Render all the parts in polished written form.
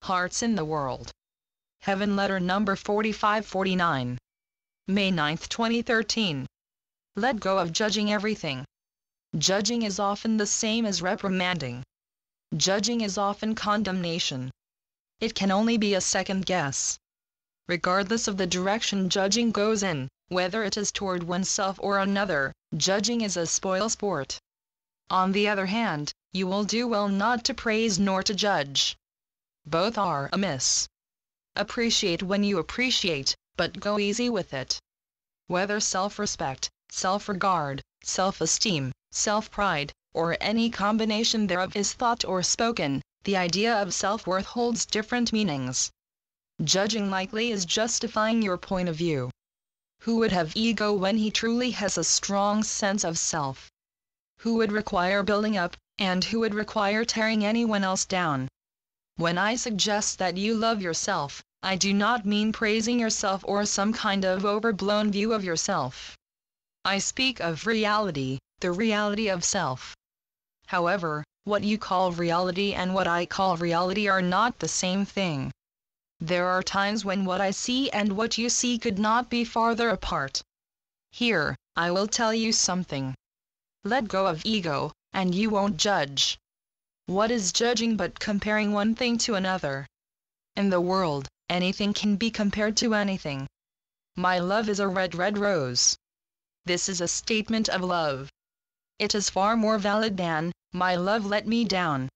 Hearts in the World. Heaven Letter number 4549. May 9, 2013. Let go of judging everything. Judging is often the same as reprimanding. Judging is often condemnation. It can only be a second guess. Regardless of the direction judging goes in, whether it is toward oneself or another, judging is a spoil sport. On the other hand, you will do well not to praise nor to judge. Both are amiss. Appreciate when you appreciate, but go easy with it. Whether self-respect, self-regard, self-esteem, self-pride, or any combination thereof is thought or spoken, the idea of self-worth holds different meanings. Judging likely is justifying your point of view. Who would have ego when he truly has a strong sense of self? Who would require building up, and who would require tearing anyone else down? When I suggest that you love yourself, I do not mean praising yourself or some kind of overblown view of yourself. I speak of reality, the reality of self. However, what you call reality and what I call reality are not the same thing. There are times when what I see and what you see could not be farther apart. Here, I will tell you something. Let go of ego, and you won't judge. What is judging but comparing one thing to another? In the world, anything can be compared to anything. My love is a red, red rose. This is a statement of love. It is far more valid than, my love let me down.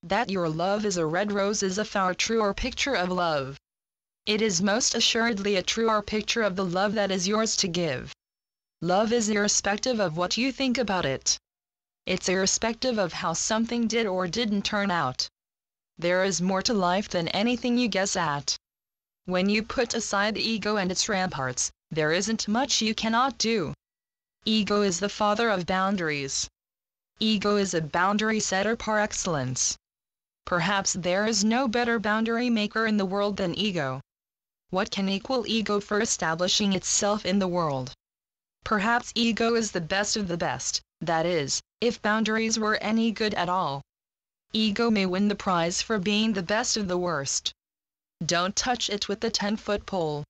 That your love is a red rose is a far truer picture of love. It is most assuredly a truer picture of the love that is yours to give. Love is irrespective of what you think about it. It's irrespective of how something did or didn't turn out. There is more to life than anything you guess at. When you put aside the ego and its ramparts, there isn't much you cannot do. Ego is the father of boundaries. Ego is a boundary setter par excellence. Perhaps there is no better boundary maker in the world than ego. What can equal ego for establishing itself in the world? Perhaps ego is the best of the best, that is, if boundaries were any good at all. Ego may win the prize for being the best of the worst. Don't touch it with the 10-foot pole.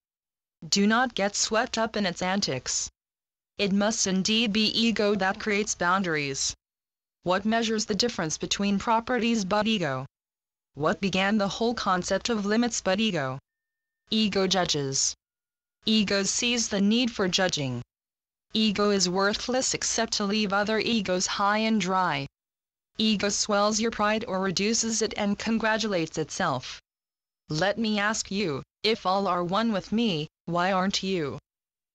Do not get swept up in its antics. It must indeed be ego that creates boundaries. What measures the difference between properties but ego? What began the whole concept of limits but ego? Ego judges. Ego sees the need for judging. Ego is worthless except to leave other egos high and dry. Ego swells your pride or reduces it and congratulates itself. Let me ask you, if all are one with me, why aren't you?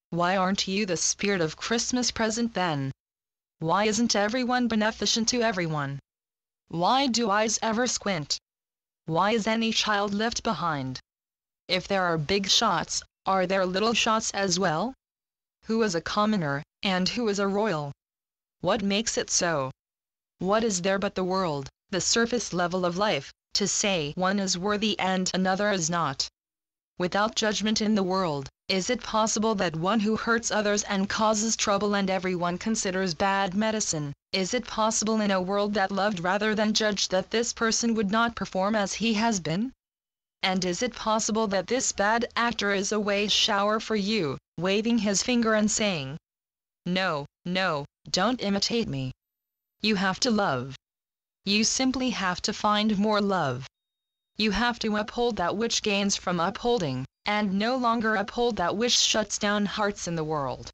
Why aren't you the spirit of Christmas present then? Why isn't everyone beneficent to everyone? Why do eyes ever squint? Why is any child left behind? If there are big shots, are there little shots as well? Who is a commoner, and who is a royal? What makes it so? What is there but the world, the surface level of life, to say one is worthy and another is not? Without judgment in the world, is it possible that one who hurts others and causes trouble and everyone considers bad medicine, is it possible in a world that loved rather than judged that this person would not perform as he has been? And is it possible that this bad actor is a way shower for you, waving his finger and saying, "No, no, don't imitate me"? You have to love. You simply have to find more love. You have to uphold that which gains from upholding, and no longer uphold that which shuts down hearts in the world.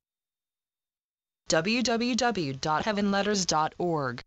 www.heavenletters.org